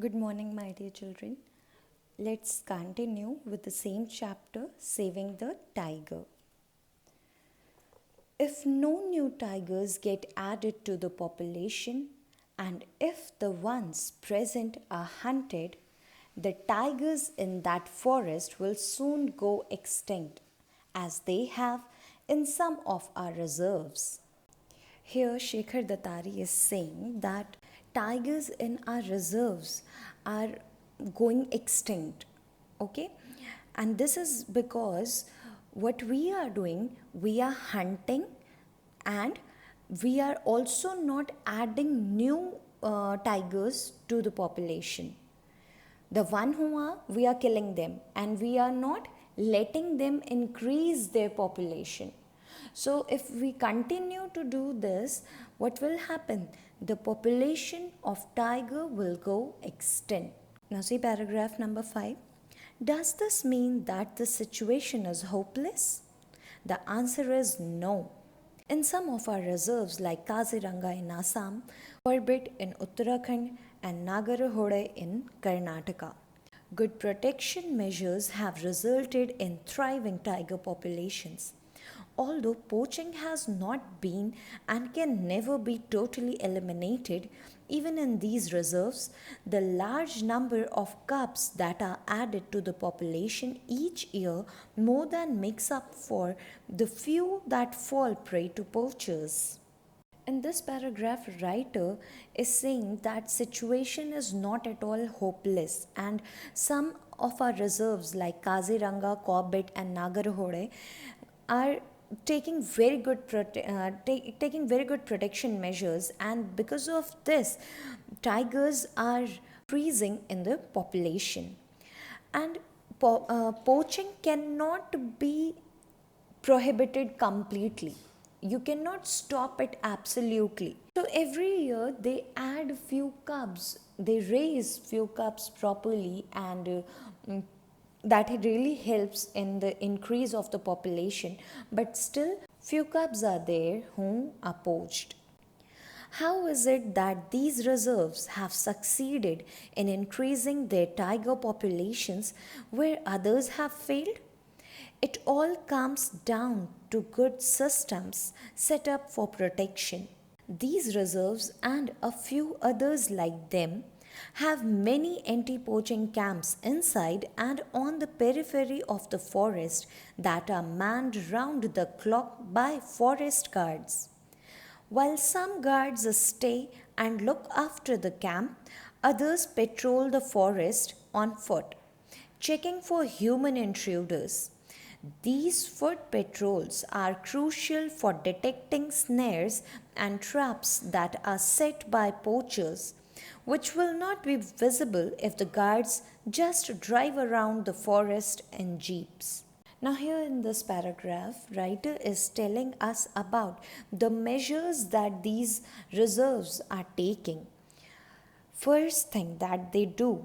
Good morning, my dear children. Let's continue with the same chapter, Saving the Tiger. If no new tigers get added to the population, and if the ones present are hunted, the tigers in that forest will soon go extinct, as they have in some of our reserves. Here, Shekhar Dattari is saying that tigers in our reserves are going extinct. Okay? And this is because what we are doing, we are hunting and we are also not adding new tigers to the population. The one who are, we are killing them and we are not letting them increase their population. So if we continue to do this, what will happen? The population of tiger will go extinct. Now see paragraph number 5. Does this mean that the situation is hopeless? The answer is no. In some of our reserves like Kaziranga in Assam, Corbett in Uttarakhand and Nagarhode in Karnataka, good protection measures have resulted in thriving tiger populations. Although poaching has not been and can never be totally eliminated, even in these reserves, the large number of cubs that are added to the population each year more than makes up for the few that fall prey to poachers. In this paragraph, writer is saying that situation is not at all hopeless and some of our reserves like Kaziranga, Corbett and Nagarhode are taking very good taking very good protection measures, and because of this tigers are increasing in the population. And poaching cannot be prohibited completely. You cannot stop it absolutely. So every year they add few cubs, they raise few cubs properly, and that really helps in the increase of the population. But still, few cubs are there whom are poached. How is it that these reserves have succeeded in increasing their tiger populations where others have failed? It all comes down to good systems set up for protection. These reserves and a few others like them have many anti-poaching camps inside and on the periphery of the forest that are manned round the clock by forest guards. While some guards stay and look after the camp, others patrol the forest on foot, checking for human intruders. These foot patrols are crucial for detecting snares and traps that are set by poachers, which will not be visible if the guards just drive around the forest in jeeps. Now, here in this paragraph, writer is telling us about the measures that these reserves are taking. First thing that they do,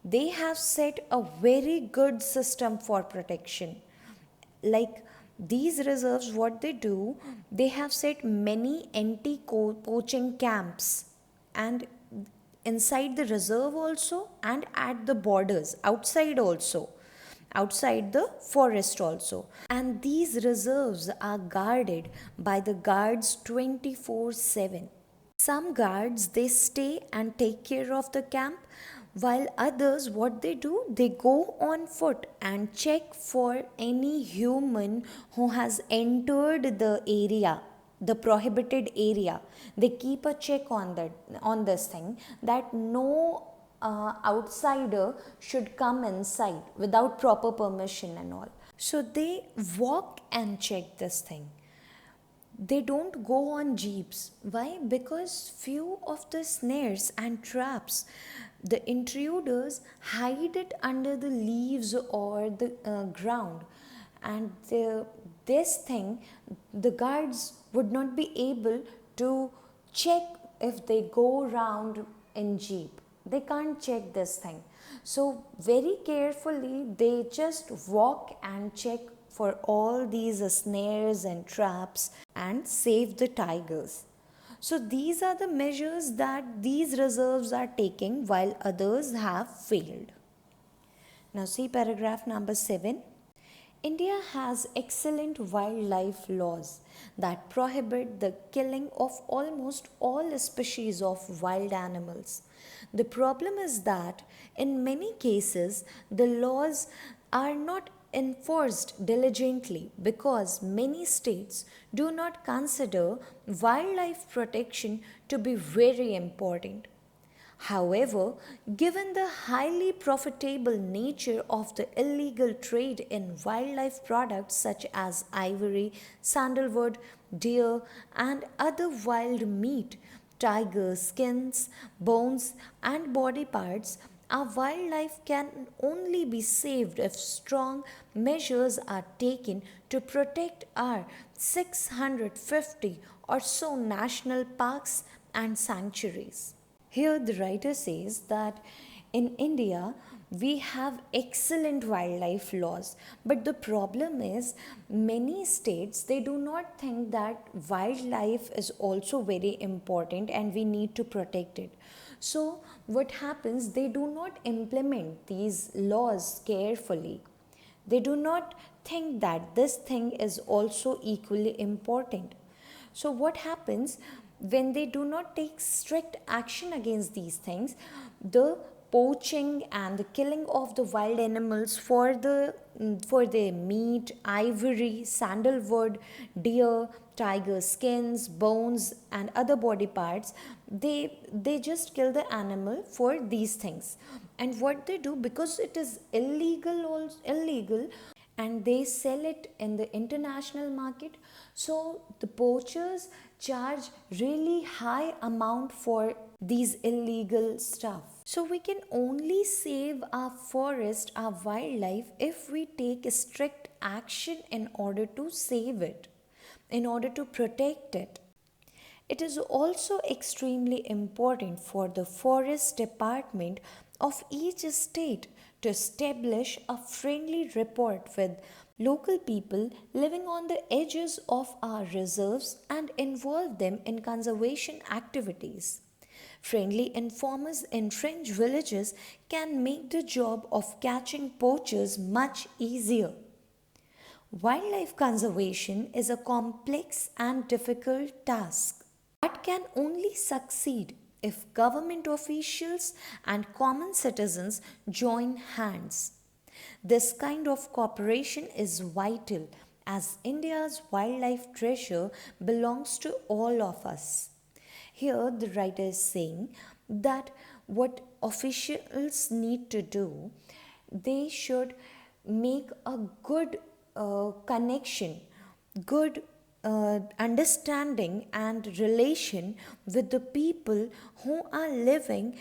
they have set a very good system for protection. Like these reserves, what they do, they have set many anti-poaching camps, and inside the reserve also and at the borders outside also, outside the forest also. And these reserves are guarded by the guards 24/7. Some guards they stay and take care of the camp, while others what they do, they go on foot and check for any human who has entered the area, the prohibited area. They keep a check on that, on this thing, that no outsider should come inside without proper permission and all. So they walk and check this thing. They don't go on jeeps. Why? Because few of the snares and traps, the intruders hide it under the leaves or the ground, and this thing, the guards would not be able to check if they go round in jeep. They can't check this thing. So very carefully they just walk and check for all these snares and traps and save the tigers. So these are the measures that these reserves are taking while others have failed. Now see paragraph number 7. India has excellent wildlife laws that prohibit the killing of almost all species of wild animals. The problem is that in many cases the laws are not enforced diligently because many states do not consider wildlife protection to be very important. However, given the highly profitable nature of the illegal trade in wildlife products such as ivory, sandalwood, deer, and other wild meat, tiger skins, bones, and body parts, our wildlife can only be saved if strong measures are taken to protect our 650 or so national parks and sanctuaries. Here, the writer says that in India we have excellent wildlife laws, but the problem is many states they do not think that wildlife is also very important and we need to protect it. So, what happens, they do not implement these laws carefully. They do not think that this thing is also equally important. So, what happens when they do not take strict action against these things? The poaching and the killing of the wild animals for their meat, ivory, sandalwood, deer, tiger skins, bones, and other body parts, they just kill the animal for these things. And what they do, because it is illegal, and they sell it in the international market, so the poachers charge really high amount for these illegal stuff. So we can only save our forest, our wildlife, if we take strict action in order to save it, in order to protect it. It is also extremely important for the forest department of each state to establish a friendly rapport with local people living on the edges of our reserves and involve them in conservation activities. Friendly informers in fringe villages can make the job of catching poachers much easier. Wildlife conservation is a complex and difficult task that can only succeed if government officials and common citizens join hands. This kind of cooperation is vital as India's wildlife treasure belongs to all of us. Here, the writer is saying that what officials need to do, they should make a good connection, good understanding and relation with the people who are living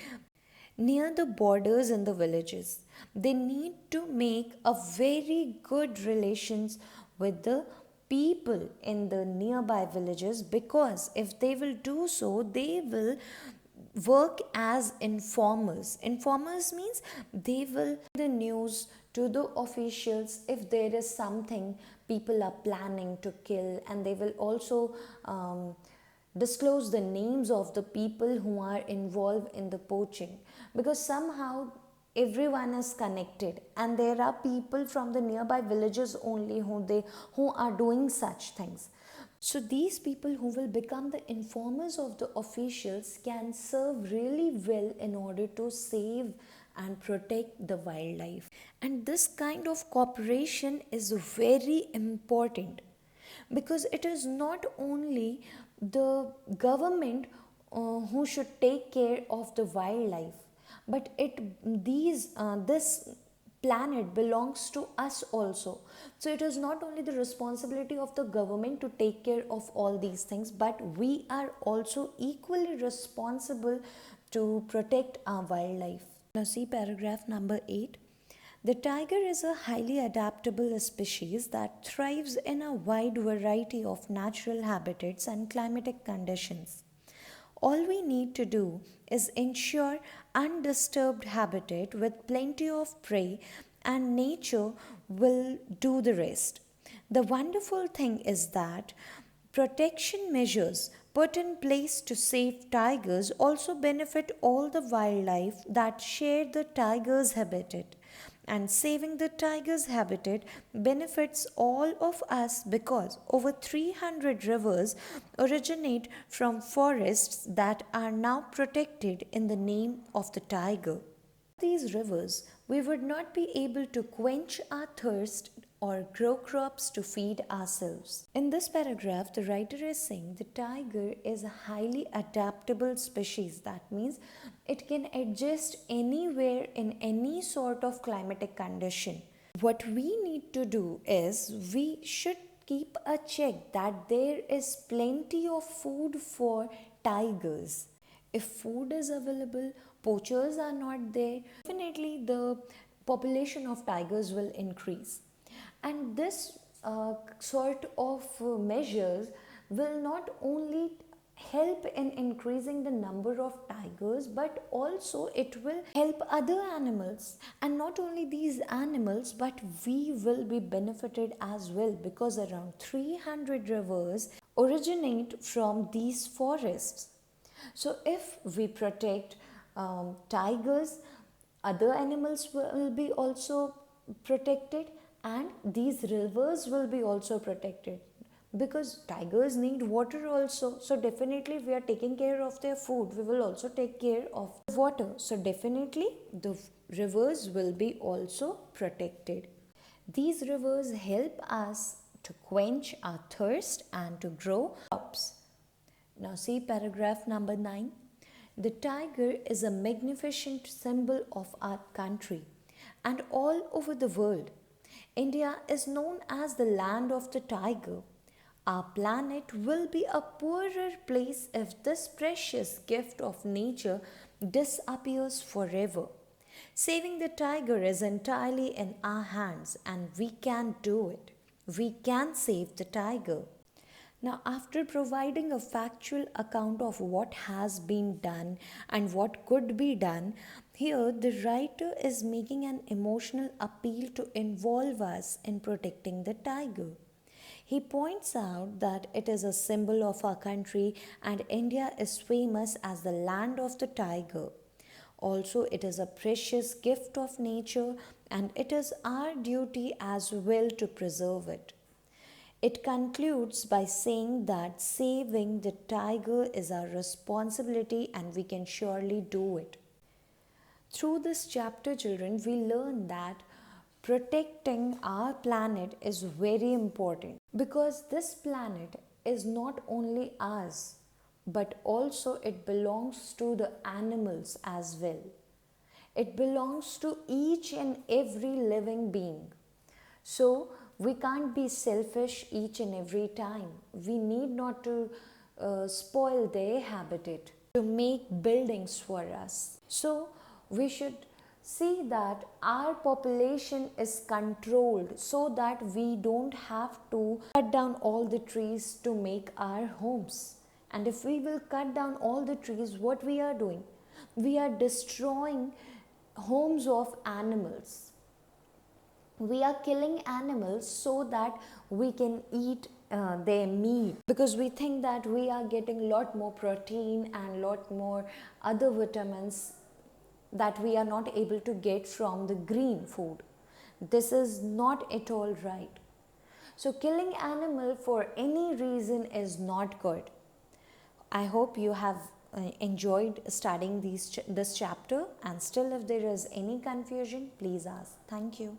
near the borders in the villages. They need to make a very good relations with the people in the nearby villages, because if they will do so, they will work as informers. Informers means they will the news to the officials if there is something people are planning to kill, and they will also disclose the names of the people who are involved in the poaching, because somehow everyone is connected and there are people from the nearby villages only who are doing such things. So these people who will become the informers of the officials can serve really well in order to save and protect the wildlife. And this kind of cooperation is very important, because it is not only the government who should take care of the wildlife, but this planet belongs to us also. So it is not only the responsibility of the government to take care of all these things, but we are also equally responsible to protect our wildlife. Now see paragraph number 8. The tiger is a highly adaptable species that thrives in a wide variety of natural habitats and climatic conditions. All we need to do is ensure undisturbed habitat with plenty of prey, and nature will do the rest. The wonderful thing is that protection measures put in place to save tigers also benefit all the wildlife that share the tiger's habitat. And saving the tiger's habitat benefits all of us because over 300 rivers originate from forests that are now protected in the name of the tiger. These rivers, we would not be able to quench our thirst or grow crops to feed ourselves. In this paragraph, the writer is saying the tiger is a highly adaptable species. That means it can adjust anywhere in any sort of climatic condition. What we need to do is we should keep a check that there is plenty of food for tigers. If food is available, poachers are not there, definitely the population of tigers will increase. And this sort of measures will not only help in increasing the number of tigers, but also it will help other animals. And not only these animals, but we will be benefited as well, because around 300 rivers originate from these forests. So if we protect tigers, other animals will be also protected, and these rivers will be also protected, because tigers need water also. So definitely we are taking care of their food, we will also take care of water. So definitely the rivers will be also protected. These rivers help us to quench our thirst and to grow crops. Now see paragraph number 9. The tiger is a magnificent symbol of our country and all over the world. India is known as the land of the tiger. Our planet will be a poorer place if this precious gift of nature disappears forever. Saving the tiger is entirely in our hands, and we can do it. We can save the tiger. Now, after providing a factual account of what has been done and what could be done, here the writer is making an emotional appeal to involve us in protecting the tiger. He points out that it is a symbol of our country and India is famous as the land of the tiger. Also, it is a precious gift of nature and it is our duty as well to preserve it. It concludes by saying that saving the tiger is our responsibility and we can surely do it. Through this chapter, children, we learn that protecting our planet is very important, because this planet is not only ours, but also it belongs to the animals as well. It belongs to each and every living being. So we can't be selfish each and every time. We need not to spoil their habitat to make buildings for us. So we should see that our population is controlled so that we don't have to cut down all the trees to make our homes. And if we will cut down all the trees, what we are doing? We are destroying homes of animals. We are killing animals so that we can eat their meat, because we think that we are getting a lot more protein and lot more other vitamins that we are not able to get from the green food. This is not at all right. So killing animal for any reason is not good. I hope you have enjoyed studying this chapter, and still if there is any confusion, please ask. Thank you.